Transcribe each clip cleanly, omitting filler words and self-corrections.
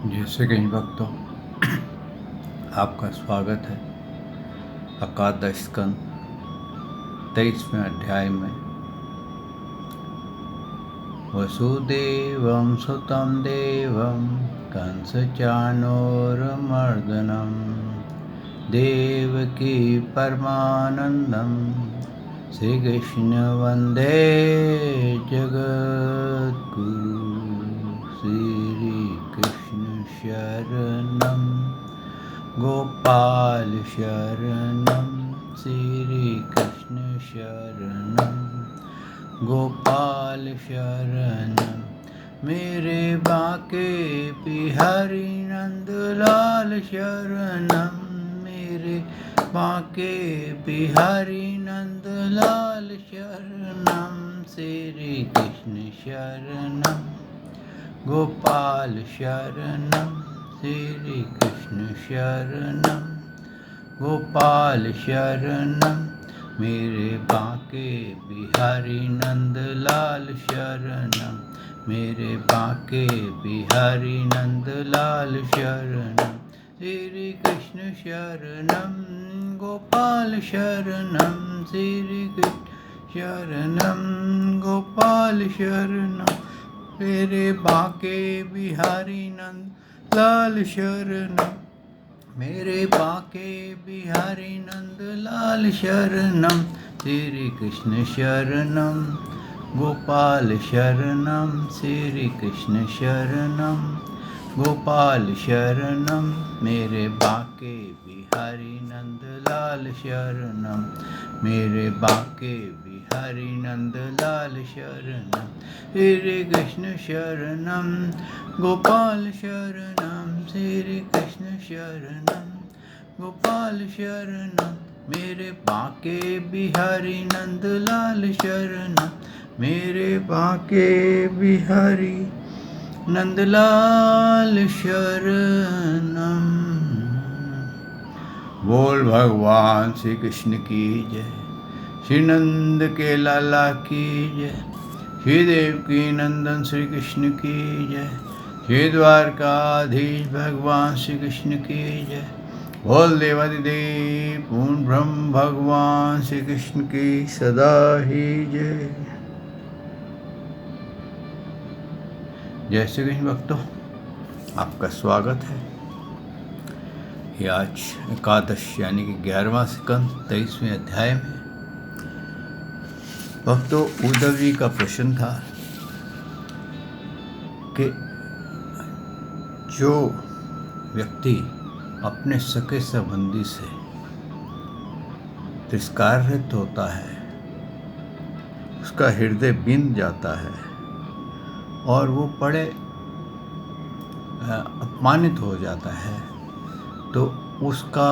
जैसे कई भक्तों, आपका स्वागत है एकादश स्कंद 23वें अध्याय में। वसुदेवं सुतं देवं कंसचाणूरमर्दनं देवकी परमानन्दं श्रीकृष्ण वन्दे जगद्गुरु। श्रीकृष्ण शरणं गोपाल शरणं श्रीकृष्ण शरणं गोपाल शरणं मेरे बाके बिहारी नंदलाल शरणं मेरे बाके बिहारी नंदलाल शरणं श्रीकृष्ण शरणं गोपाल शरणं श्रीकृष्ण शरणं गोपाल शरणं मेरे बाके बिहारी नंदलाल शरणं मेरे बाके बिहारी नंदलाल शरणं श्री कृष्ण शरणं गोपाल शरणं श्री कृष्ण शरणं गोपाल शरणं मेरे बाके बिहारी नंदलाल शरणं मेरे बाके बिहारी नंदलाल शरणं श्री कृष्ण शरणं गोपाल शरणं श्री कृष्ण शरणं गोपाल शरणं मेरे बाके बिहारी नंदलाल शरणं मेरे बाके बिहारी नंदलाल शरणं श्री कृष्ण शरणं गोपाल शरणं श्री कृष्ण शरणं गोपाल शरणं मेरे बाके बिहारी नंदलाल शरणं मेरे बाके बिहारी नंदलाल शरणं। बोल भगवान श्री कृष्ण की जय, श्री नंद के लाला की जय, श्री देवकी नंदन श्री कृष्ण की जय, श्री द्वारकाधीश भगवान श्री कृष्ण की जय। बोल देवादिदेव पूर्ण ब्रह्म भगवान श्री कृष्ण की सदा ही जय। जय श्री कृष्ण भक्तों, आपका स्वागत है। ये आज एकादश यानी कि 11वां स्कंद 23वें अध्याय में। भक्तों, उद्धव जी का प्रश्न था कि जो व्यक्ति अपने सके संबंधी से तिरस्कारित होता है, उसका हृदय बिंद जाता है और वो बड़े अपमानित हो जाता है, तो उसका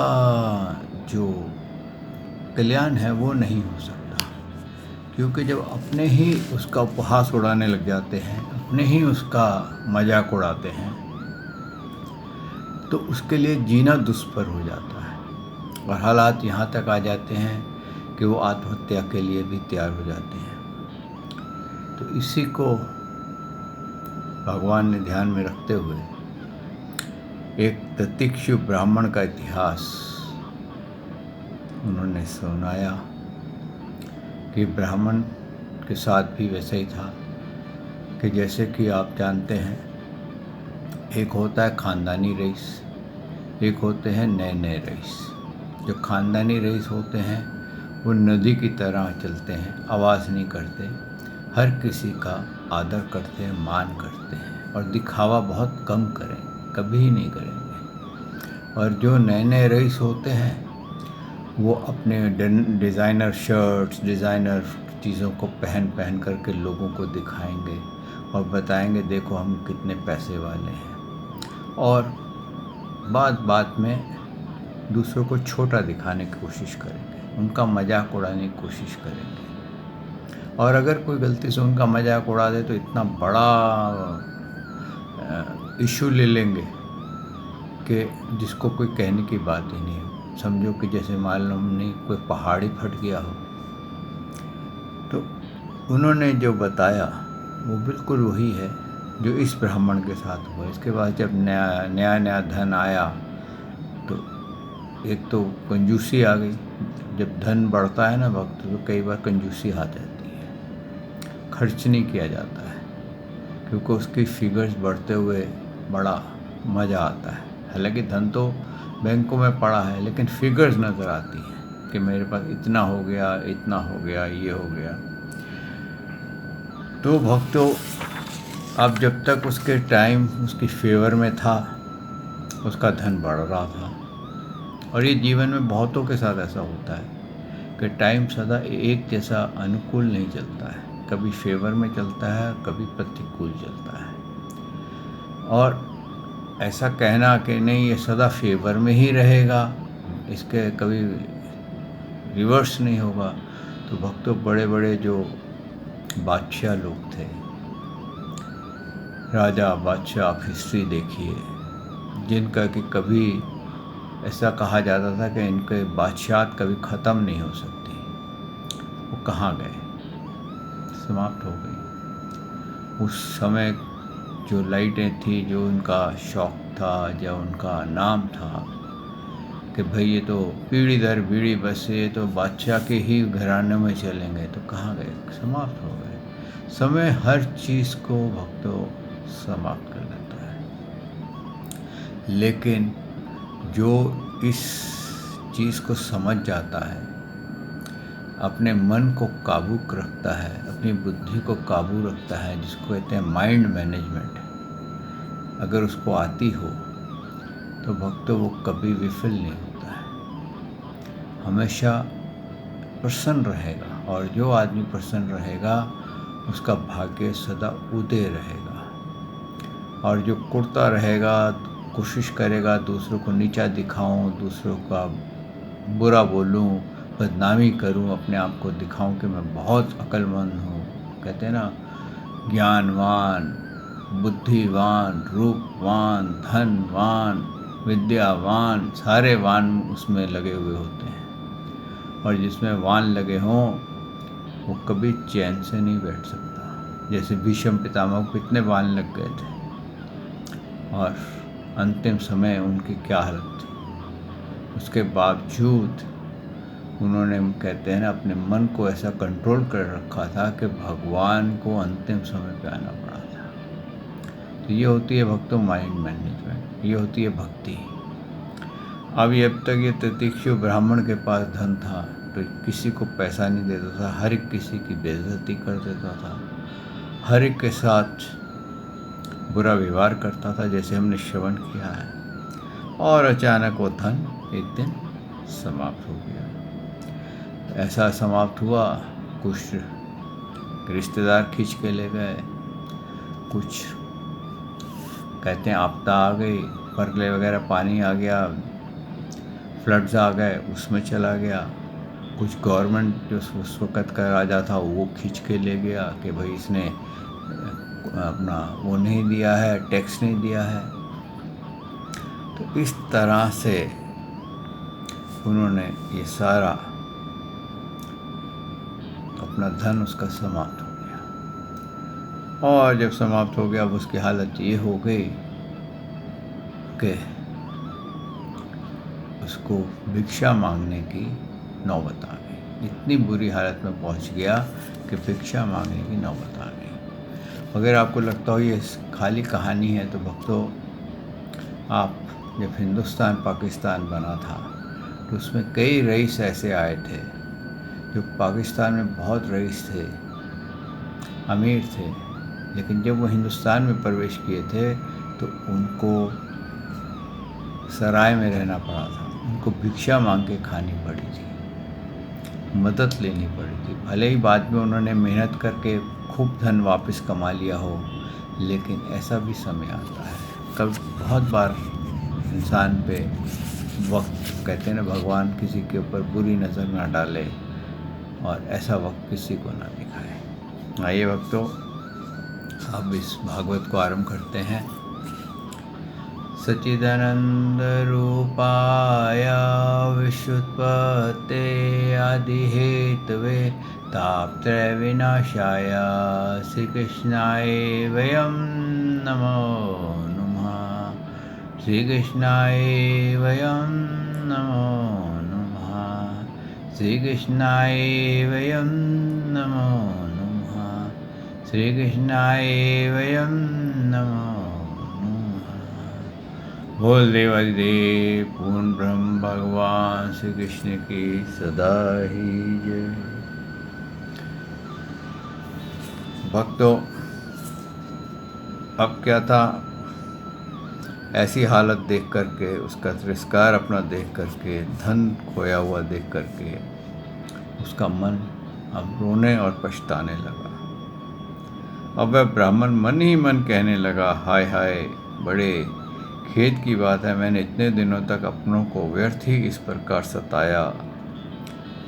जो कल्याण है वो नहीं हो सकता। क्योंकि जब अपने ही उसका उपहास उड़ाने लग जाते हैं, अपने ही उसका मजाक उड़ाते हैं, तो उसके लिए जीना दुष्कर हो जाता है और हालात यहाँ तक आ जाते हैं कि वो आत्महत्या के लिए भी तैयार हो जाते हैं। तो इसी को भगवान ने ध्यान में रखते हुए एक प्रतीक्षु ब्राह्मण का इतिहास उन्होंने सुनाया कि ब्राह्मण के साथ भी वैसे ही था कि जैसे कि आप जानते हैं, एक होता है खानदानी रईस, एक होते हैं नए नए रईस। जो खानदानी रईस होते हैं वो नदी की तरह चलते हैं, आवाज़ नहीं करते, हर किसी का आदर करते हैं, मान करते हैं और दिखावा बहुत कम करें, कभी ही नहीं करेंगे। और जो नए नए रईस होते हैं वो अपने डिज़ाइनर शर्ट्स, डिज़ाइनर चीज़ों को पहन पहन करके लोगों को दिखाएंगे और बताएंगे देखो हम कितने पैसे वाले हैं, और बात बात में दूसरों को छोटा दिखाने की कोशिश करेंगे, उनका मजाक उड़ाने की कोशिश करेंगे। और अगर कोई गलती से उनका मजाक उड़ा दे तो इतना बड़ा इशू ले लेंगे कि जिसको कोई कहने की बात ही नहीं है। समझो कि जैसे मालूम नहीं कोई पहाड़ी फट गया हो। तो उन्होंने जो बताया वो बिल्कुल वही है जो इस ब्राह्मण के साथ हुआ। इसके बाद जब नया धन आया तो एक तो कंजूसी आ गई। जब धन बढ़ता है ना वक्त, तो कई बार कंजूसी आ जाती है, खर्च नहीं किया जाता है, क्योंकि उसकी फिगर्स बढ़ते हुए बड़ा मज़ा आता है। हालांकि धन तो बैंकों में पड़ा है, लेकिन फिगर्स नज़र आती हैं कि मेरे पास इतना हो गया, इतना हो गया, ये हो गया। तो भक्तों, अब जब तक उसके टाइम उसकी फेवर में था, उसका धन बढ़ रहा था। और ये जीवन में बहुतों के साथ ऐसा होता है कि टाइम सदा एक जैसा अनुकूल नहीं चलता है, कभी फेवर में चलता है, कभी प्रतिकूल चलता है। और ऐसा कहना कि नहीं ये सदा फेवर में ही रहेगा, इसके कभी रिवर्स नहीं होगा, तो भक्तों बड़े बड़े जो बादशाह लोग थे, राजा बादशाह, आप हिस्ट्री देखिए, जिनका कि कभी ऐसा कहा जाता था कि इनके बादशाहत कभी ख़त्म नहीं हो सकती, वो कहाँ गए, समाप्त हो गई। उस समय जो लाइटें थी, जो उनका शौक़ था, जो उनका नाम था कि भाई ये तो पीढ़ी दर पीढ़ी बस ये तो बादशाह के ही घराने में चलेंगे, तो कहाँ गए, समाप्त हो गए। समय हर चीज़ को भक्तों समाप्त कर देता है, लेकिन जो इस चीज़ को समझ जाता है, अपने मन को काबू रखता है, अपनी बुद्धि को काबू रखता है, जिसको कहते हैं माइंड मैनेजमेंट, अगर उसको आती हो तो भक्तों वो कभी विफल नहीं होता है, हमेशा प्रसन्न रहेगा। और जो आदमी प्रसन्न रहेगा उसका भाग्य सदा उदय रहेगा। और जो कुड़ता रहेगा, कोशिश करेगा दूसरों को नीचा दिखाऊं, दूसरों का बुरा बोलूं, बदनामी करूं, अपने आप को दिखाऊं कि मैं बहुत अक्लमंद हूं, कहते हैं ना, ज्ञानवान, बुद्धिवान, रूपवान, धनवान, विद्यावान, सारे वान उसमें लगे हुए होते हैं। और जिसमें वान लगे हों वो कभी चैन से नहीं बैठ सकता। जैसे भीष्म पितामह को कितने वान लग गए थे, और अंतिम समय उनकी क्या हालत थी। उसके बावजूद उन्होंने, कहते हैं ना, अपने मन को ऐसा कंट्रोल कर रखा था कि भगवान को अंतिम समय पे आना पड़ा था। तो ये होती है भक्तों माइंड मैनेजमेंट, ये होती है भक्ति। अब तक ये तितिक्षु ब्राह्मण के पास धन था तो किसी को पैसा नहीं देता था, हर एक किसी की बेइज्जती कर देता था, हर एक के साथ बुरा व्यवहार करता था, जैसे हमने श्रवण किया है। और अचानक वो धन एक दिन समाप्त हो गया। ऐसा समाप्त हुआ, कुछ रिश्तेदार खींच के ले गए, कुछ कहते हैं आपदा आ गई, परले वगैरह पानी आ गया, फ्लड्स आ गए, उसमें चला गया। कुछ गवर्नमेंट जो उस वक़्त का राजा था वो खींच के ले गया कि भाई इसने अपना वो नहीं दिया है, टैक्स नहीं दिया है। तो इस तरह से उन्होंने ये सारा अपना धन उसका समाप्त हो गया। और जब समाप्त हो गया, अब उसकी हालत ये हो गई कि उसको भिक्षा मांगने की नौबत आ गई। इतनी बुरी हालत में पहुंच गया कि भिक्षा मांगने की नौबत आ गई। अगर आपको लगता हो ये खाली कहानी है, तो भक्तों, आप जब हिंदुस्तान पाकिस्तान बना था तो उसमें कई रईस ऐसे आए थे जो पाकिस्तान में बहुत रईस थे, अमीर थे, लेकिन जब वो हिंदुस्तान में प्रवेश किए थे तो उनको सराय में रहना पड़ा था, उनको भिक्षा मांग के खानी पड़ी थी, मदद लेनी पड़ी थी। भले ही बाद में उन्होंने मेहनत करके खूब धन वापस कमा लिया हो, लेकिन ऐसा भी समय आता है। कब बहुत बार इंसान पे वक्त, कहते हैं ना, भगवान किसी के ऊपर बुरी नज़र ना डाले और ऐसा वक्त किसी को ना दिखाए। आइए भक्तों, अब इस भागवत को आरंभ करते हैं। सच्चिदानंद रूपाय विश्वोत्पत्ते आदिहेतवे तापत्रय विनाशाय श्री कृष्णाय वयं नमो नमः। श्रीकृष्णाय वयं नमो नमः। श्रीकृष्णाय वयं नमो नमः। श्रीकृष्णाय वयं नमो नमः। बोल देवादिदेव पूर्ण ब्रह्म भगवान श्री कृष्ण की सदा ही जय। भक्तों, अब क्या था, ऐसी हालत देख करके, उसका तिरस्कार अपना देख करके, धन खोया हुआ देख करके उसका मन अब रोने और पछताने लगा। अब वह ब्राह्मण मन ही मन कहने लगा, हाय हाय, बड़े खेद की बात है, मैंने इतने दिनों तक अपनों को व्यर्थ ही इस प्रकार सताया।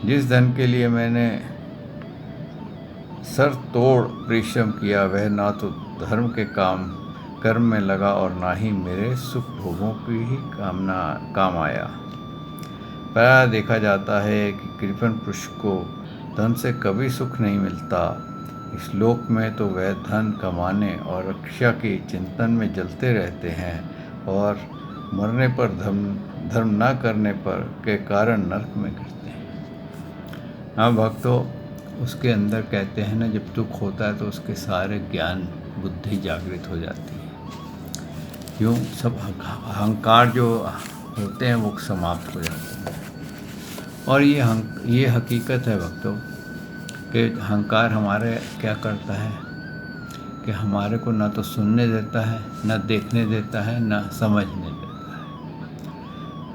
जिस धन के लिए मैंने सर तोड़ परिश्रम किया, वह ना तो धर्म के कर्म में लगा और ना ही मेरे सुख भोगों की ही काम आया। प्रायः देखा जाता है कि कृपण पुरुष को धन से कभी सुख नहीं मिलता। इस लोक में तो वह धन कमाने और रक्षा के चिंतन में जलते रहते हैं और मरने पर धर्म न करने पर के कारण नरक में गिरते हैं। हाँ भक्तों, उसके अंदर कहते हैं ना, जब दुख होता है तो उसके सारे ज्ञान बुद्धि जागृत हो जाती है। क्यों? सब अहंकार जो होते हैं वो समाप्त हो जाते हैं। और ये हकीकत है भक्तों कि अहंकार हमारे क्या करता है कि हमारे को ना तो सुनने देता है, ना देखने देता है, ना समझने देता है।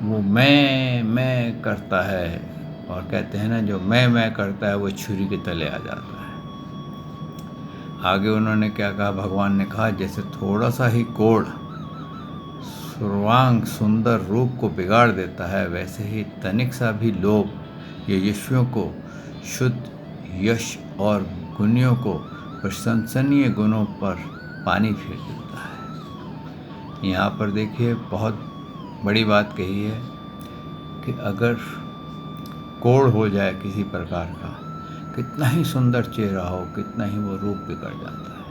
वो मैं करता है, और कहते हैं ना, जो मैं करता है वो छुरी के तले आ जाता है। आगे उन्होंने क्या कहा, भगवान ने कहा, जैसे थोड़ा सा ही कोढ़ सर्वांग सुंदर रूप को बिगाड़ देता है, वैसे ही तनिक सा भी लोभ यशस्वियों को, शुद्ध यश और गुणियों को प्रशंसनीय गुणों पर पानी फेर देता है। यहाँ पर देखिए, बहुत बड़ी बात कही है कि अगर कोढ़ हो जाए किसी प्रकार का, कितना ही सुंदर चेहरा हो, कितना ही वो रूप बिगड़ जाता है।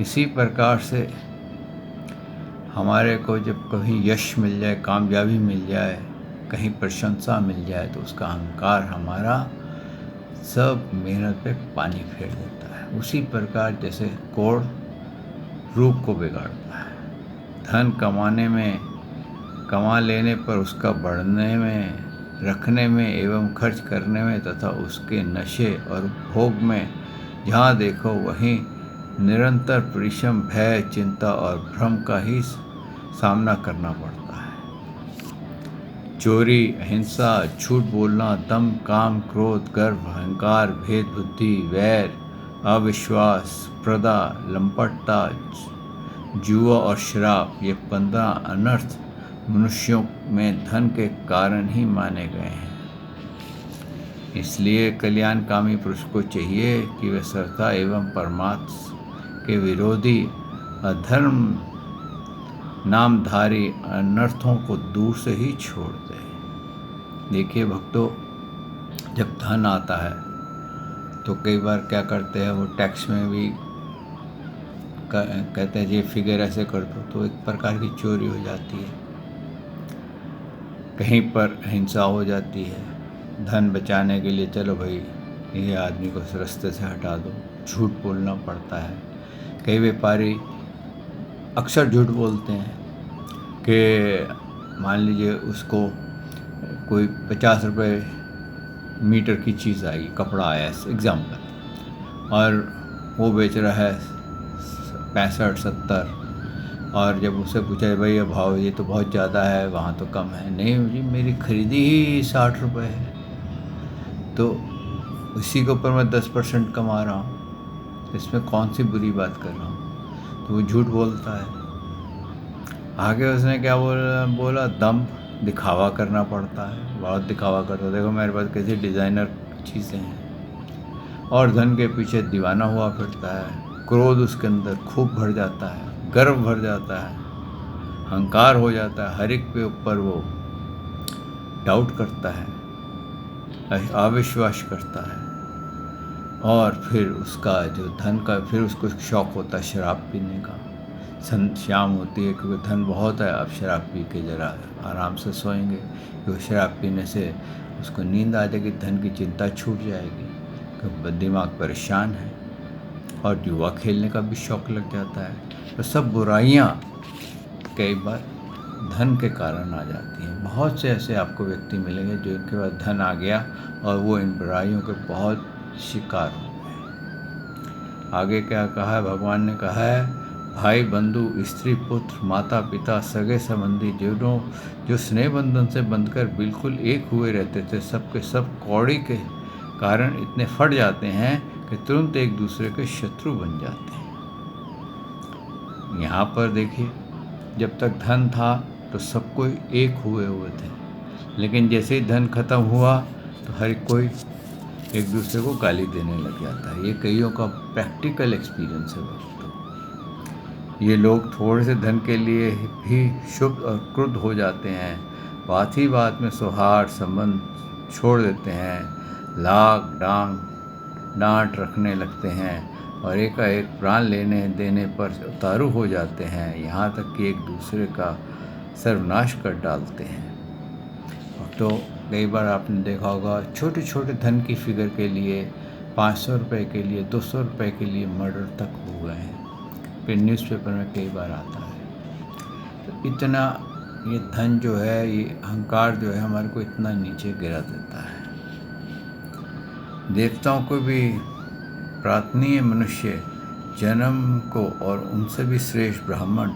इसी प्रकार से हमारे को जब कहीं यश मिल जाए, कामयाबी मिल जाए, कहीं प्रशंसा मिल जाए, तो उसका अहंकार हमारा सब मेहनत पे पानी फेर देता है। उसी प्रकार जैसे कोढ़ रूप को बिगाड़ता है। धन कमा लेने पर उसका बढ़ने में, रखने में एवं खर्च करने में तथा उसके नशे और भोग में जहाँ देखो वहीं निरंतर परिश्रम, भय, चिंता और भ्रम का ही सामना करना पड़ता है। चोरी, अहिंसा, झूठ बोलना, दम, काम, क्रोध, गर्व, अहंकार, भेद बुद्धि, वैर, अविश्वास, प्रदा, लंपटता, जुआ और शराब, ये 15 अनर्थ मनुष्यों में धन के कारण ही माने गए हैं। इसलिए कल्याणकामी पुरुष को चाहिए कि वह सत्ता एवं परमात्मा के विरोधी अधर्म नामधारी अनर्थों को दूर से ही छोड़ दे। देखिए भक्तों, जब धन आता है तो कई बार क्या करते हैं, वो टैक्स में भी कहते हैं ये फिगर ऐसे कर दो, तो एक प्रकार की चोरी हो जाती है। कहीं पर हिंसा हो जाती है। धन बचाने के लिए चलो भाई, ये आदमी को इस रास्ते से हटा दो, झूठ बोलना पड़ता है। कई व्यापारी अक्सर झूठ बोलते हैं कि मान लीजिए उसको कोई 50 रुपये मीटर की चीज़ आएगी, कपड़ा आया एग्जाम्पल, और वो बेच रहा है 65-70, और जब उससे पूछा भाई ये भाव, ये तो बहुत ज़्यादा है, वहाँ तो कम है। नहीं जी, मेरी खरीदी ही 60 रुपये है, तो उसी के ऊपर मैं 10% कमा रहा हूँ, इसमें कौन सी बुरी बात कर रहा हूँ। तो वो झूठ बोलता है। आगे उसने क्या बोला, दम, दिखावा करना पड़ता है, बहुत दिखावा करता है, देखो मेरे पास कैसी डिज़ाइनर चीज़ें हैं, और धन के पीछे दीवाना हुआ फिरता है। क्रोध उसके अंदर खूब भर जाता है, गर्व भर जाता है, अहंकार हो जाता है, हर एक के ऊपर वो डाउट करता है, अविश्वास करता है, और फिर उसका जो धन का, फिर उसको शौक होता है शराब पीने का, शाम होती है, क्योंकि धन बहुत है, अब शराब पी के ज़रा आराम से सोएंगे, क्योंकि शराब पीने से उसको नींद आ जाएगी, धन की चिंता छूट जाएगी, क्योंकि दिमाग परेशान है, और जुआ खेलने का भी शौक़ लग जाता है। तो सब बुराइयाँ कई बार धन के कारण आ जाती हैं। बहुत से ऐसे आपको व्यक्ति मिलेंगे जो इनके पास धन आ गया और वो इन बुराइयों के बहुत शिकार हो गए। आगे क्या कहा है, भगवान ने कहा है, भाई बंधु, स्त्री पुत्र, माता पिता, सगे संबंधी, जो स्नेह बंधन से बंधकर बिल्कुल एक हुए रहते थे, सब के सब कौड़ी के कारण इतने फट जाते हैं कि तुरंत एक दूसरे के शत्रु बन जाते हैं। यहाँ पर देखिए, जब तक धन था तो सब कोई एक हुए थे, लेकिन जैसे ही धन खत्म हुआ तो हर कोई एक दूसरे को गाली देने लग जाता है। ये कईयों का प्रैक्टिकल एक्सपीरियंस है दोस्तों। ये लोग थोड़े से धन के लिए भी शुभ और क्रुद्ध हो जाते हैं, बात ही बात में सौहार्द संबंध छोड़ देते हैं, लाग डांट रखने लगते हैं और एकाएक प्राण लेने देने पर उतारू हो जाते हैं, यहाँ तक कि एक दूसरे का सर्वनाश कर डालते हैं। तो कई बार आपने देखा होगा, छोटे छोटे धन की फिगर के लिए, 500 रुपये के लिए, 200 रुपये के लिए मर्डर तक हो गए हैं। फिर न्यूज़पेपर में कई बार आता है। तो इतना ये धन जो है, ये अहंकार जो है, हमारे को इतना नीचे गिरा देता है। देवताओं को भी प्रार्थनीय मनुष्य जन्म को और उनसे भी श्रेष्ठ ब्राह्मण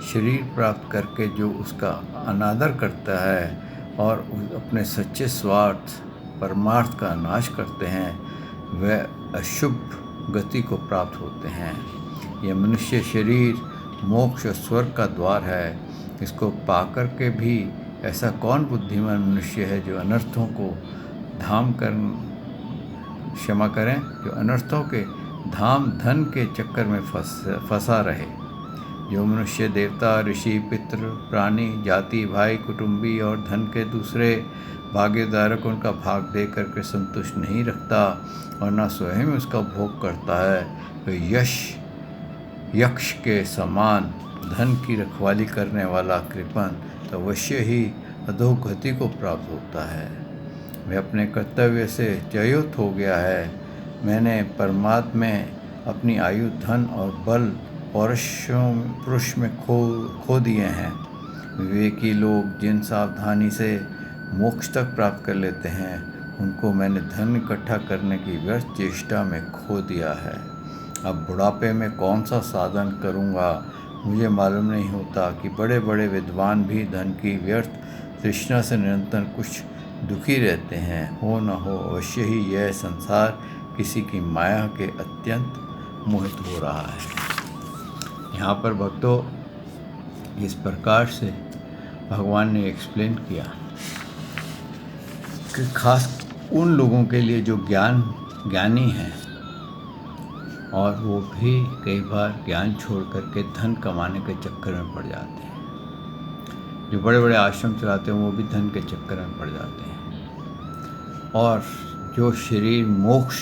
शरीर प्राप्त करके जो उसका अनादर करता है और अपने सच्चे स्वार्थ परमार्थ का नाश करते हैं, वह अशुभ गति को प्राप्त होते हैं। यह मनुष्य शरीर मोक्ष और स्वर्ग का द्वार है। इसको पाकर के भी ऐसा कौन बुद्धिमान मनुष्य है जो अनर्थों को जो अनर्थों के धाम धन के चक्कर में फंसा रहे। जो मनुष्य देवता, ऋषि, पितृ, प्राणी, जाति, भाई, कुटुंबी और धन के दूसरे भागीदारों को उनका भाग दे करके संतुष्ट नहीं रखता और न स्वयं उसका भोग करता है, तो यक्ष के समान धन की रखवाली करने वाला कृपण तो अवश्य ही अधोगति को प्राप्त होता है। वह अपने कर्तव्य से च्युत हो गया है। मैंने परमात्मा में अपनी आयु, धन और बल पुरुष में खो दिए हैं। विवेकी लोग जिन सावधानी से मोक्ष तक प्राप्त कर लेते हैं, उनको मैंने धन इकट्ठा करने की व्यर्थ चेष्टा में खो दिया है। अब बुढ़ापे में कौन सा साधन करूँगा, मुझे मालूम नहीं होता कि बड़े बड़े विद्वान भी धन की व्यर्थ तृष्णा से निरंतर कुछ दुखी रहते हैं। हो न हो अवश्य ही यह संसार किसी की माया के अत्यंत मोहित हो रहा है। यहाँ पर भक्तों, इस प्रकार से भगवान ने एक्सप्लेन किया कि खास उन लोगों के लिए जो ज्ञानी हैं और वो भी कई बार ज्ञान छोड़ करके धन कमाने के चक्कर में पड़ जाते हैं। जो बड़े बड़े आश्रम चलाते हैं वो भी धन के चक्कर में पड़ जाते हैं। और जो शरीर मोक्ष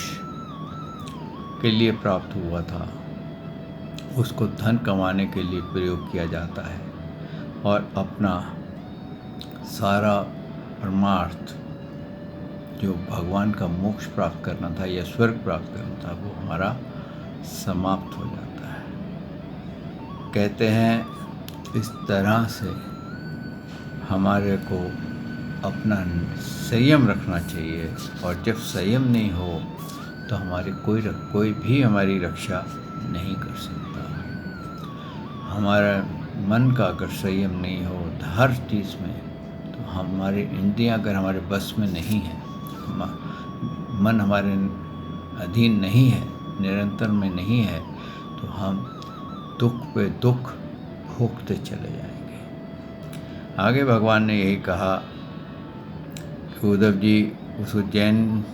के लिए प्राप्त हुआ था, उसको धन कमाने के लिए प्रयोग किया जाता है और अपना सारा परमार्थ जो भगवान का मोक्ष प्राप्त करना था या स्वर्ग प्राप्त करना था, वो हमारा समाप्त हो जाता है। कहते हैं इस तरह से हमारे को अपना संयम रखना चाहिए, और जब संयम नहीं हो तो हमारी कोई भी हमारी रक्षा नहीं कर सकता। हमारा मन का अगर संयम नहीं हो हर चीज़ में, तो हमारी इंद्रियां अगर हमारे बस में नहीं है, मन हमारे अधीन नहीं है, निरंतर में नहीं है, तो हम दुख पे दुख भोगते चले जाएंगे। आगे भगवान ने यही कहा कि उद्धव जी, उस उज्जैन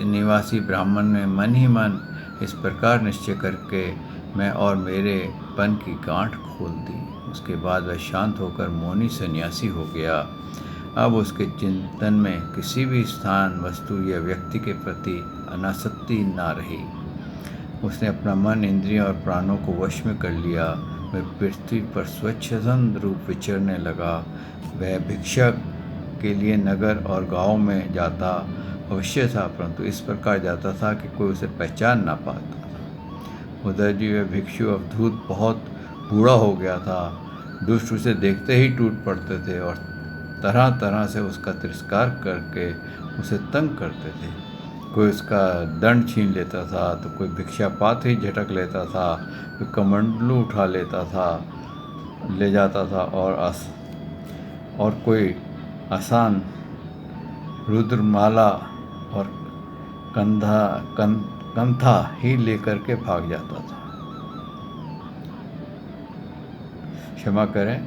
निवासी ब्राह्मण ने मन ही मन इस प्रकार निश्चय करके मैं और मेरे पन की गांठ खोल दी। उसके बाद वह शांत होकर मौनी सन्यासी हो गया। अब उसके चिंतन में किसी भी स्थान, वस्तु या व्यक्ति के प्रति अनासक्ति ना रही। उसने अपना मन, इंद्रियों और प्राणों को वश में कर लिया वह पृथ्वी पर स्वच्छंद रूप विचरने लगा। वह भिक्षा के लिए नगर और गांव में जाता अवश्य था, परंतु इस प्रकार जाता था कि कोई उसे पहचान ना पाता था। उधर जी वह भिक्षु अवधूत बहुत बूढ़ा हो गया था। दुष्ट उसे देखते ही टूट पड़ते थे और तरह तरह से उसका तिरस्कार करके उसे तंग करते थे। कोई उसका दंड छीन लेता था, तो कोई भिक्षा पात्र ही झटक लेता था, कोई कमंडलू उठा लेता था, ले जाता था, और कोई आसान रुद्रमाला और कंथा ही लेकर के भाग जाता था। क्षमा करें,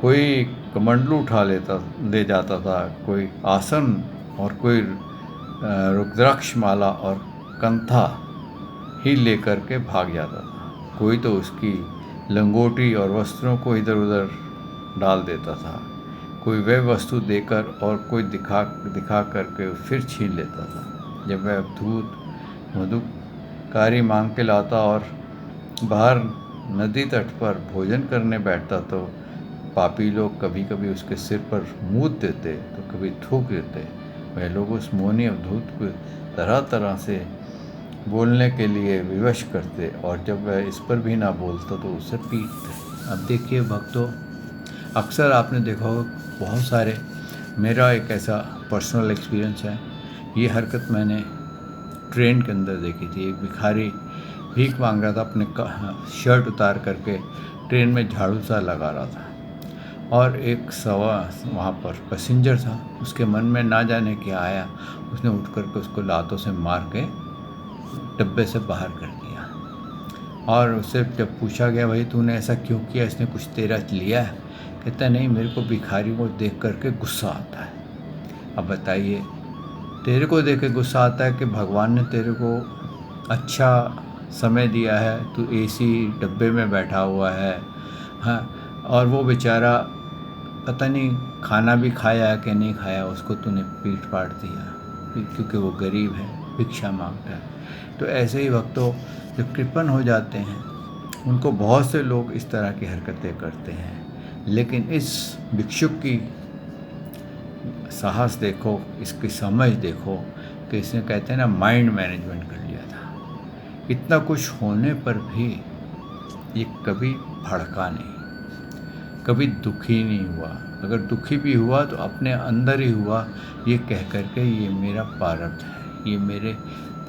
कोई कमंडलू उठा ले जाता था, कोई आसन और कोई रुद्राक्ष माला और कंथा ही लेकर के भाग जाता था। कोई तो उसकी लंगोटी और वस्त्रों को इधर उधर डाल देता था, कोई वह वस्तु देकर और कोई दिखा करके फिर छीन लेता था। जब वह अवधूत मधुकारी मांग के लाता और बाहर नदी तट पर भोजन करने बैठता, तो पापी लोग कभी कभी उसके सिर पर मूत देते तो कभी थूक देते। वह लोग उस मोहनी अवधूत को तरह तरह से बोलने के लिए विवश करते, और जब वह इस पर भी ना बोलता तो उसे पीटते। अब देखिए भक्तों, अक्सर आपने देखा होगा बहुत सारे, मेरा एक ऐसा पर्सनल एक्सपीरियंस है, ये हरकत मैंने ट्रेन के अंदर देखी थी। एक भिखारी भीख मांग रहा था, अपने शर्ट उतार करके ट्रेन में झाड़ू सा लगा रहा था, और एक वहाँ पर पैसेंजर था, उसके मन में ना जाने क्या आया, उसने उठ करके उसको लातों से मार के डब्बे से बाहर कर दिया। और उससे जब पूछा गया, भाई तूने ऐसा क्यों किया, इसने कुछ तेरा लिया है? कहता नहीं, मेरे को भिखारी को देख करके गुस्सा आता है। अब बताइए, तेरे को देख के गुस्सा आता है कि भगवान ने तेरे को अच्छा समय दिया है, तू एसी डब्बे में बैठा हुआ है, हाँ, और वो बेचारा पता नहीं खाना भी खाया है कि नहीं खाया, उसको तूने पीट पाट दिया क्योंकि वो गरीब है, भिक्षा मांगता है। तो ऐसे ही वक्तों जो कृपण हो जाते हैं, उनको बहुत से लोग इस तरह की हरकतें करते हैं। लेकिन इस भिक्षुक की साहस देखो, इसकी समझ देखो कि इसने, कहते हैं ना, माइंड मैनेजमेंट कर लिया था। इतना कुछ होने पर भी ये कभी भड़का नहीं, कभी दुखी नहीं हुआ। अगर दुखी भी हुआ तो अपने अंदर ही हुआ, ये कह करके ये मेरा प्रारब्ध है, ये मेरे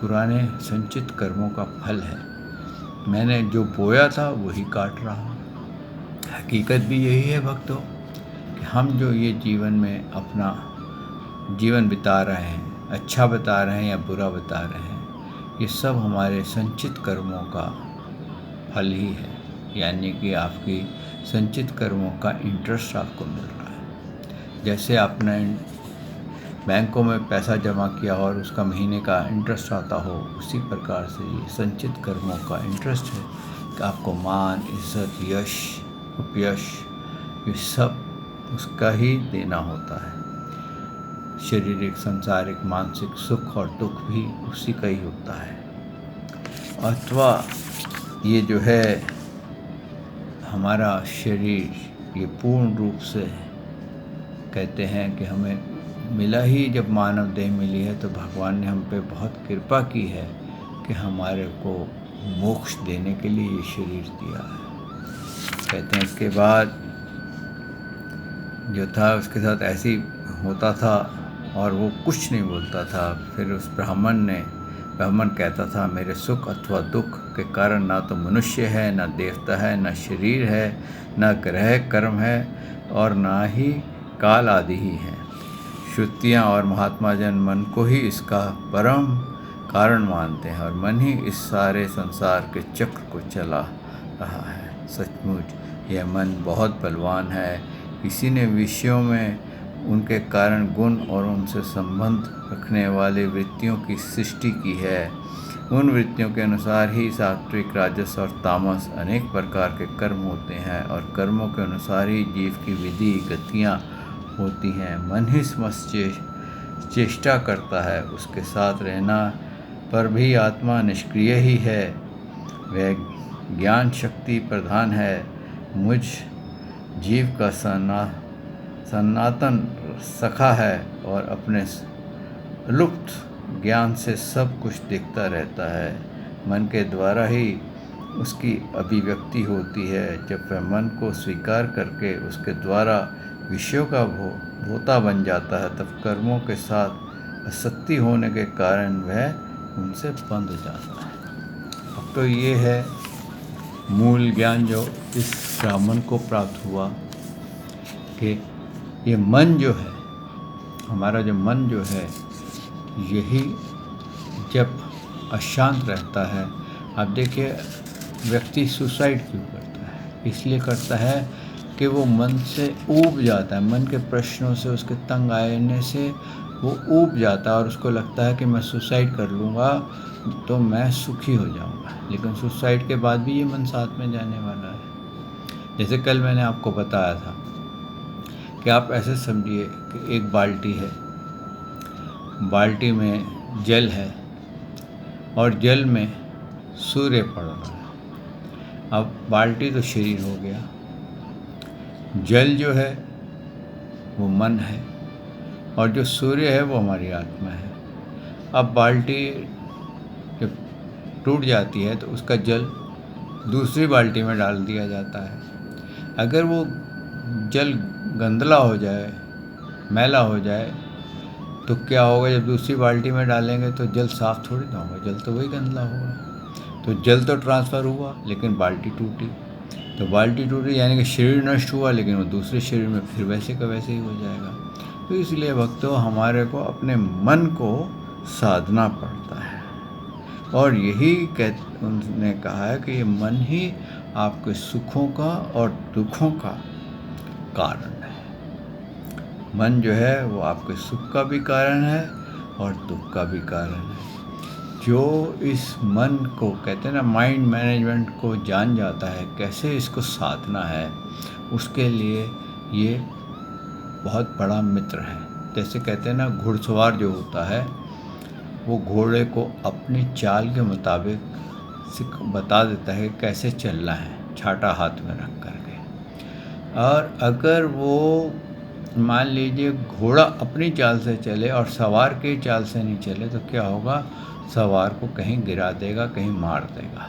पुराने संचित कर्मों का फल है, मैंने जो बोया था वही काट रहा हूँ। हकीकत भी यही है भक्तों कि हम जो ये जीवन में अपना जीवन बिता रहे हैं, अच्छा बता रहे हैं या बुरा बता रहे हैं, ये सब हमारे संचित कर्मों का फल ही है। यानी कि आपकी संचित कर्मों का इंटरेस्ट आपको मिल रहा है। जैसे आपने बैंकों में पैसा जमा किया और उसका महीने का इंटरेस्ट आता हो, उसी प्रकार से ये संचित कर्मों का इंटरेस्ट है कि आपको मान, इज्जत, यश, उपयश, ये सब उसका ही देना होता है। शारीरिक, सांसारिक, मानसिक सुख और दुख भी उसी का ही होता है। अथवा ये जो है हमारा शरीर, ये पूर्ण रूप से कहते हैं कि हमें मिला ही, जब मानव देह मिली है तो भगवान ने हम पे बहुत कृपा की है कि हमारे को मोक्ष देने के लिए ये शरीर दिया है। कहते हैं इसके बाद जो था उसके साथ ऐसी होता था और वो कुछ नहीं बोलता था। फिर उस ब्राह्मण कहता था, मेरे सुख अथवा दुख के कारण ना तो मनुष्य है, ना देवता है, ना शरीर है, ना ग्रह कर्म है, और ना ही काल आदि ही है। श्रुतियाँ और महात्मा जन मन को ही इसका परम कारण मानते हैं, और मन ही इस सारे संसार के चक्र को चला रहा है। सचमुच यह मन बहुत बलवान है। इसी ने विषयों में उनके कारण गुण और उनसे संबंध रखने वाली वृत्तियों की सृष्टि की है। उन वृत्तियों के अनुसार ही सात्विक, राजस और तामस अनेक प्रकार के कर्म होते हैं, और कर्मों के अनुसार ही जीव की विधि गतियाँ होती हैं। मन ही समस्त चेष्टा करता है, उसके साथ रहना पर भी आत्मा निष्क्रिय ही है। वह ज्ञान शक्ति प्रधान है, मुझ जीव का सनातन सखा है और अपने लुप्त ज्ञान से सब कुछ दिखता रहता है। मन के द्वारा ही उसकी अभिव्यक्ति होती है। जब वह मन को स्वीकार करके उसके द्वारा विषयों का भोता बन जाता है, तब कर्मों के साथ असक्ति होने के कारण वह उनसे बंध जाता है। अब तो ये है मूल ज्ञान जो इस ब्राह्मण को प्राप्त हुआ कि ये मन जो है, हमारा जो मन जो है, यही जब अशांत रहता है। अब देखिए, व्यक्ति सुसाइड क्यों करता है? इसलिए करता है कि वो मन से ऊब जाता है, मन के प्रश्नों से, उसके तंग आने से वो ऊब जाता है और उसको लगता है कि मैं सुसाइड कर लूँगा तो मैं सुखी हो जाऊँगा। लेकिन सुसाइड के बाद भी ये मन साथ में जाने वाला है। जैसे कल मैंने आपको बताया था कि आप ऐसे समझिए कि एक बाल्टी है, बाल्टी में जल है और जल में सूर्य पड़ रहा है। अब बाल्टी तो शरीर हो गया, जल जो है वो मन है और जो सूर्य है वो हमारी आत्मा है। अब बाल्टी जब टूट जाती है तो उसका जल दूसरी बाल्टी में डाल दिया जाता है। अगर वो जल गंदला हो जाए, मैला हो जाए, तो क्या होगा? जब दूसरी बाल्टी में डालेंगे तो जल साफ थोड़ी ना होगा, जल तो वही गंदला होगा। तो जल तो ट्रांसफ़र हुआ लेकिन बाल्टी टूटी। तो बाल्टी टूटी यानी कि शरीर नष्ट हुआ, लेकिन वो दूसरे शरीर में फिर वैसे का वैसे ही हो जाएगा। तो इसलिए भक्तों, हमारे को अपने मन को साधना पड़ता है और यही उन्होंने कहा है कि ये मन ही आपके सुखों का और दुखों का कारण है। मन जो है वो आपके सुख का भी कारण है और दुख का भी कारण है। जो इस मन को कहते हैं ना, माइंड मैनेजमेंट को जान जाता है, कैसे इसको साधना है, उसके लिए ये बहुत बड़ा मित्र है। जैसे कहते हैं ना, घुड़सवार जो होता है वो घोड़े को अपनी चाल के मुताबिक बता देता है कैसे चलना है, छाटा हाथ में रख करके। और अगर वो मान लीजिए घोड़ा अपनी चाल से चले और सवार की चाल से नहीं चले तो क्या होगा? सवार को कहीं गिरा देगा, कहीं मार देगा।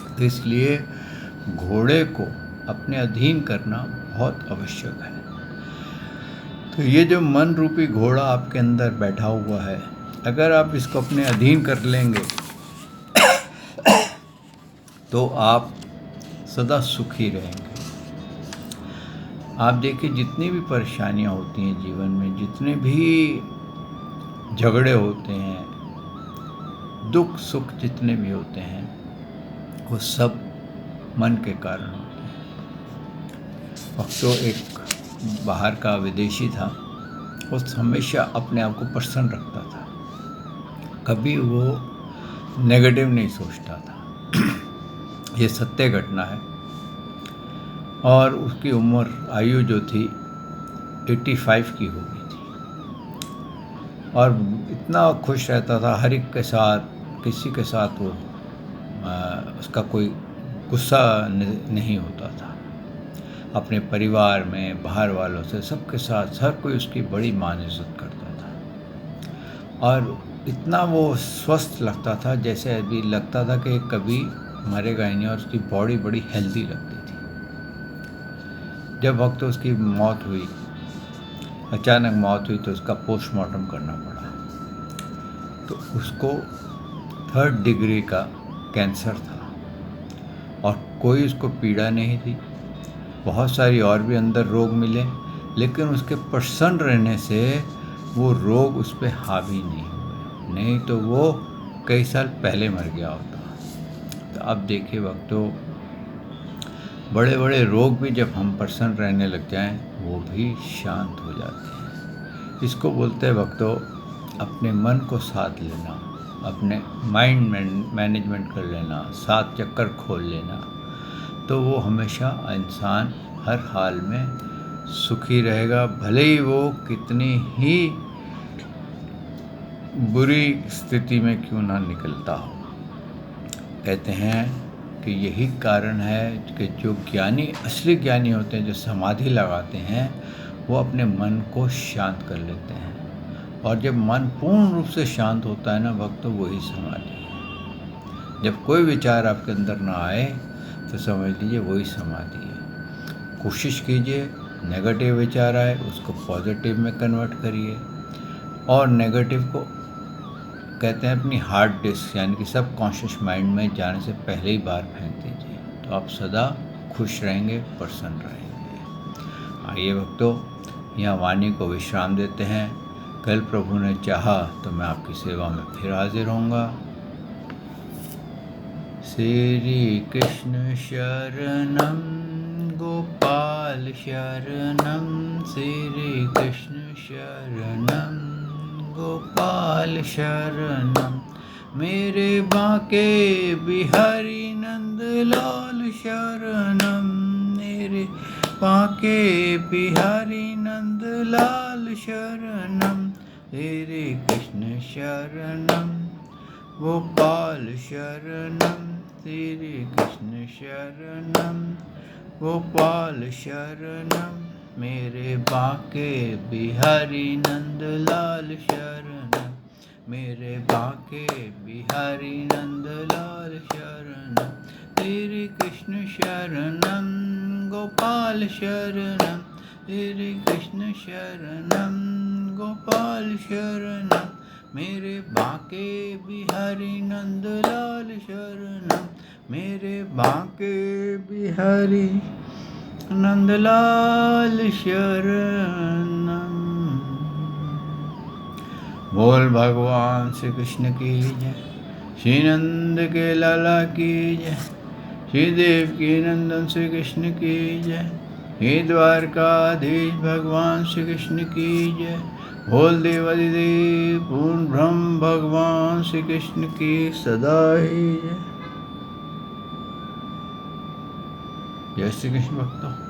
तो इसलिए घोड़े को अपने अधीन करना बहुत आवश्यक है। तो ये जो मन रूपी घोड़ा आपके अंदर बैठा हुआ है, अगर आप इसको अपने अधीन कर लेंगे तो आप सदा सुखी रहेंगे। आप देखिए, जितनी भी परेशानियां होती हैं जीवन में, जितने भी झगड़े होते हैं, दुख सुख जितने भी होते हैं, वो सब मन के कारण होते हैं। अब तो एक बाहर का विदेशी था, वो हमेशा अपने आप को प्रसन्न रखता था, कभी वो नेगेटिव नहीं सोचता था। ये सत्य घटना है। और उसकी उम्र आयु जो थी 85 की हो गई थी और इतना खुश रहता था हर एक के साथ, किसी के साथ वो उसका कोई गुस्सा नहीं होता था। अपने परिवार में, बाहर वालों से, सबके साथ हर कोई उसकी बड़ी मान इज़्ज़त करता था और इतना वो स्वस्थ लगता था, जैसे अभी लगता था कि कभी मरेगा ही नहीं। और उसकी बॉडी बड़ी हेल्दी लगती थी। जब वक्त उसकी मौत हुई, अचानक मौत हुई, तो उसका पोस्टमार्टम करना पड़ा। तो उसको 3rd डिग्री का कैंसर था और कोई उसको पीड़ा नहीं थी। बहुत सारी और भी अंदर रोग मिले, लेकिन उसके प्रसन्न रहने से वो रोग उस पर हावी नहीं हुए, नहीं तो वो कई साल पहले मर गया होता। तो अब देखिए वक्तों, बड़े बड़े रोग भी जब हम प्रसन्न रहने लग जाएं, वो भी शांत हो जाते हैं। इसको बोलते हैं वक्तों अपने मन को साध लेना, अपने माइंड मैनेजमेंट कर लेना, 7 चक्कर खोल लेना। तो वो हमेशा इंसान हर हाल में सुखी रहेगा, भले ही वो कितनी ही बुरी स्थिति में क्यों ना निकलता हो। कहते हैं कि यही कारण है कि जो ज्ञानी, असली ज्ञानी होते हैं, जो समाधि लगाते हैं, वो अपने मन को शांत कर लेते हैं। और जब मन पूर्ण रूप से शांत होता है ना भक्तों, वही समाधि है। जब कोई विचार आपके अंदर ना आए तो समझ लीजिए वही समाधि है। कोशिश कीजिए, नेगेटिव विचार आए उसको पॉजिटिव में कन्वर्ट करिए, और नेगेटिव को कहते हैं अपनी हार्ड डिस्क यानी कि सब कॉन्शियस माइंड में जाने से पहले ही बाहर फेंक दीजिए, तो आप सदा खुश रहेंगे, प्रसन्न रहेंगे। आइए भक्तों, यहाँ वाणी को विश्राम देते हैं। कल प्रभु ने चाहा तो मैं आपकी सेवा में फिर हाजिर होऊंगा। श्री कृष्ण शरणम गोपाल शरणम, श्री कृष्ण शरणम गोपाल शरणम, मेरे बांके बिहारी नंद लाल शरणम, मेरे बांके बिहारी नंद लाल शरणम, श्री कृष्ण शरणम गोपाल शरणम, श्री कृष्ण शरणम गोपाल शरणम, मेरे बांके बिहारी नंद लाल शरणम, मेरे बांके बिहारी नंद लाल शरणम, श्री कृष्ण शरणम गोपाल शरणम, श्री कृष्ण शरणम गोपाल शरणम, मेरे बांके बिहारी नंद लाल शरणम, मेरे बांके बिहारी नंदलाल शरणम। बोल भगवान श्री कृष्ण की जय, श्री नंद के लाला की जय, श्री देव की नंदन श्री कृष्ण की जय, हे द्वारकाधीश भगवान श्री कृष्ण की जय, बोल देवादिदेव पूर्ण ब्रह्म भगवान श्री कृष्ण की सदा ही जय। जय श्री कृष्ण भक्तों।